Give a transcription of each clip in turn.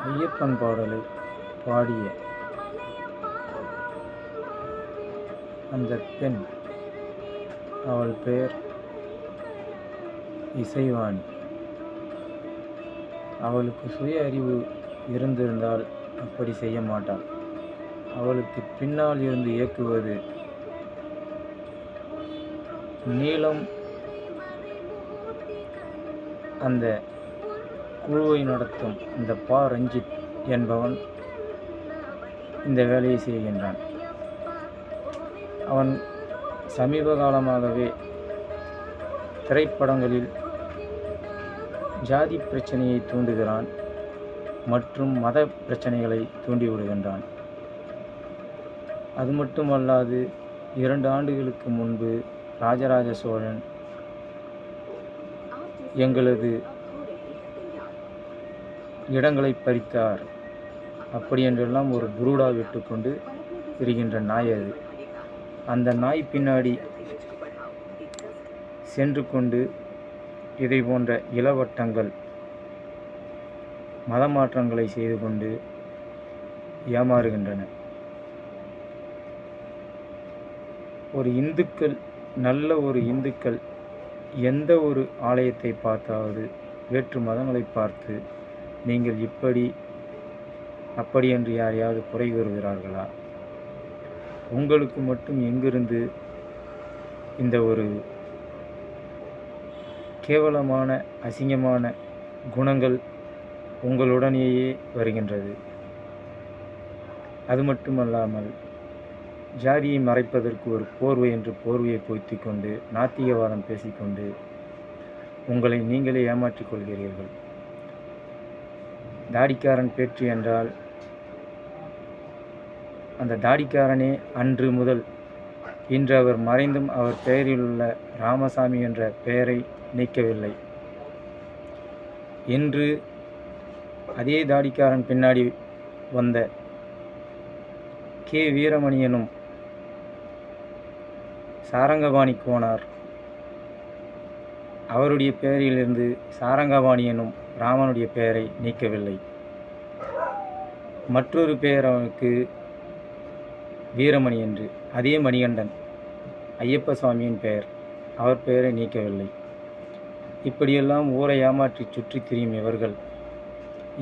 ஐயப்பன் பாடலை பாடிய அந்த பெண், அவள் பெயர் இசைவாணி. அவளுக்கு சுய அறிவு இருந்திருந்தால் அப்படி செய்ய மாட்டாள். அவளுக்கு பின்னால் இருந்து இயக்குவது நீலம். அந்த குழுவை நடத்தும் இந்த ரஞ்சித் என்பவன் இந்த வேலையை செய்கின்றான். அவன் சமீப காலமாகவே திரைப்படங்களில் ஜாதி பிரச்சனையை தூண்டுகிறான் மற்றும் மத பிரச்சனைகளை தூண்டிவிடுகின்றான். அது மட்டுமல்லாது 2 ஆண்டுகளுக்கு முன்பு ராஜராஜ சோழன் எங்களது இடங்களை பறித்தார் அப்படி என்றெல்லாம் ஒரு புரூடா விட்டுக்கொண்டு இருக்கின்ற நாய் அது. அந்த நாய் பின்னாடி சென்று கொண்டு இதை போன்ற இளவட்டங்கள் மதமாற்றங்களை செய்து கொண்டு ஏமாறுகின்றன. ஒரு இந்துக்கள், நல்ல ஒரு இந்துக்கள் எந்த ஒரு ஆலயத்தை பார்த்தாவது வேற்று மதங்களை பார்த்து நீங்கள் இப்படி அப்படி என்று யாரையாவது குறை கூறுகிறார்களா? உங்களுக்கு மட்டும் எங்கிருந்து இந்த ஒரு கேவலமான அசிங்கமான குணங்கள் உங்களுடனேயே வருகின்றது? அது மட்டுமல்லாமல் ஜாதியை மறைப்பதற்கு ஒரு போர்வை என்று போர்வையை பொய்த்து கொண்டு நாத்திகவாதம் பேசிக்கொண்டு உங்களை நீங்களே ஏமாற்றிக் கொள்கிறீர்கள். தாடிக்காரன் பேச்சு என்றால் அந்த தாடிக்காரனே அன்று முதல் இன்று அவர் மறைந்தும் அவர் பெயரில் உள்ள ராமசாமி என்ற பெயரை நீக்கவில்லை. இன்று அதே தாடிக்காரன் பின்னாடி வந்த கே வீரமணி எனும் சாரங்கபாணி கோனார், அவருடைய பெயரிலிருந்து சாரங்கபாணி எனும் ராமனுடைய பெயரை நீக்கவில்லை. மற்றொரு பெயர் அவனுக்கு வீரமணி என்று, அதே மணிகண்டன் ஐயப்ப சுவாமியின் பெயர், அவர் பெயரை நீக்கவில்லை. இப்படியெல்லாம் ஊரை ஏமாற்றி சுற்றி திரியும் இவர்கள்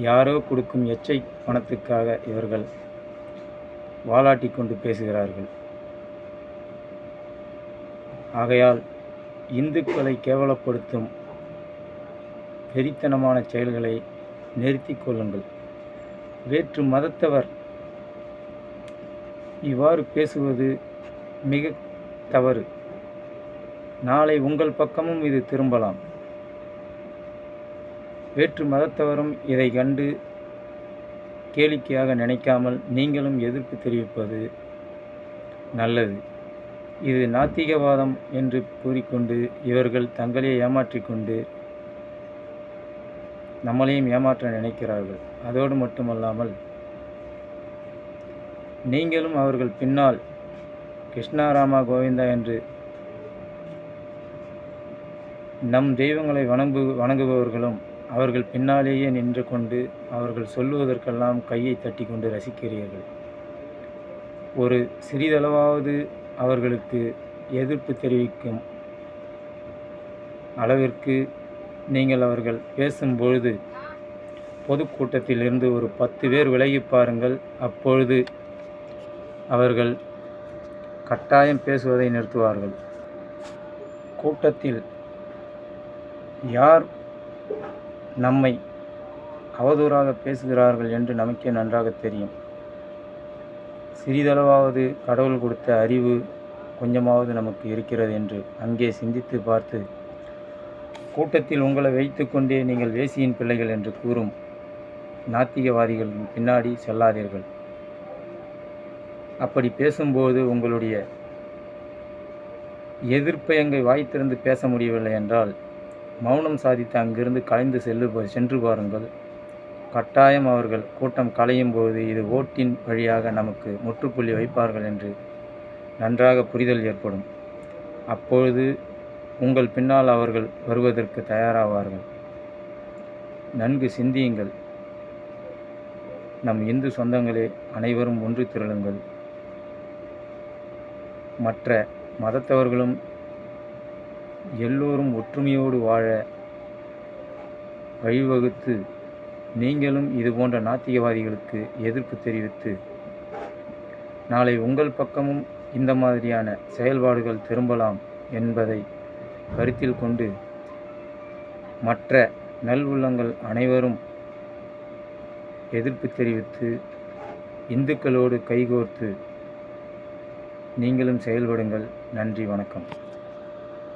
யாரோ கொடுக்கும் எச்சை பணத்துக்காக இவர்கள் வாலாட்டி கொண்டு பேசுகிறார்கள். ஆகையால் இந்துக்களை கேவலப்படுத்தும் வெறித்தனமான செயல்களை நிறுத்தி கொள்ளுங்கள். வேற்று மதத்தவர் இவ்வாறு பேசுவது மிக தவறு. நாளை உங்கள் பக்கமும் இது திரும்பலாம். வேற்று மதத்தவரும் இதை கண்டு கேளிக்கையாக நினைக்காமல் நீங்களும் எதிர்ப்பு தெரிவிப்பது நல்லது. இது நாத்திகவாதம் என்று கூறிக்கொண்டு இவர்கள் தங்களே ஏமாற்றிக்கொண்டு நம்மளையும் ஏமாற்ற நினைக்கிறார்கள். அதோடு மட்டுமல்லாமல் நீங்களும் அவர்கள் பின்னால் கிருஷ்ணாராமா கோவிந்தா என்று நம் தெய்வங்களை வணங்குபவர்களும் அவர்கள் பின்னாலேயே நின்று கொண்டு அவர்கள் சொல்லுவதற்கெல்லாம் கையை தட்டி கொண்டு ரசிக்கிறீர்கள். ஒரு சிறிதளவாவது அவர்களுக்கு எதிர்ப்பு தெரிவிக்கும் அளவிற்கு நீங்கள் அவர்கள் பேசும்பொழுது பொதுக்கூட்டத்திலிருந்து ஒரு 10 பேர் விலகி பாருங்கள். அப்பொழுது அவர்கள் கட்டாயம் பேசுவதை நிறுத்துவார்கள். கூட்டத்தில் யார் நம்மை அவதூறாக பேசுகிறார்கள் என்று நமக்கே நன்றாக தெரியும். சிறிதளவாவது கடவுள் கொடுத்த அறிவு கொஞ்சமாவது நமக்கு இருக்கிறது என்று அங்கே சிந்தித்து பார்த்து கூட்டத்தில் உங்களை வைத்து கொண்டே நீங்கள் வேசியின் பிள்ளைகள் என்று கூறும் நாத்திகவாதிகள் பின்னாடி செல்லாதீர்கள். அப்படி பேசும்போது உங்களுடைய எதிர்ப்பை அங்கே வாய்த்திருந்து பேச முடியவில்லை என்றால் மௌனம் சாதித்து அங்கிருந்து கலைந்து சென்று பாருங்கள். கட்டாயம் அவர்கள் கூட்டம் கலையும் போது இது ஓட்டின் வழியாக நமக்கு முற்றுப்புள்ளி வைப்பார்கள் என்று நன்றாக புரிதல் ஏற்படும். அப்பொழுது உங்கள் பின்னால் அவர்கள் வருவதற்கு தயாராவார்கள். நன்கு சிந்தியுங்கள். நம் இந்து சொந்தங்களே அனைவரும் ஒன்று திரளுங்கள். மற்ற மதத்தவர்களும் எல்லோரும் ஒற்றுமையோடு வாழ வழிவகுத்து நீங்களும் இதுபோன்ற நாத்திகவாதிகளுக்கு எதிர்ப்பு தெரிவித்து நாளை உங்கள் பக்கமும் இந்த மாதிரியான செயல்பாடுகள் திரும்பலாம் என்பதை கருத்தில் கொண்டு மற்ற நல்வுள்ளங்கள் அனைவரும் எதிர்ப்பு தெரிவித்து இந்துக்களோடு கைகோர்த்து நீங்களும் செயல்படுங்கள். நன்றி, வணக்கம்.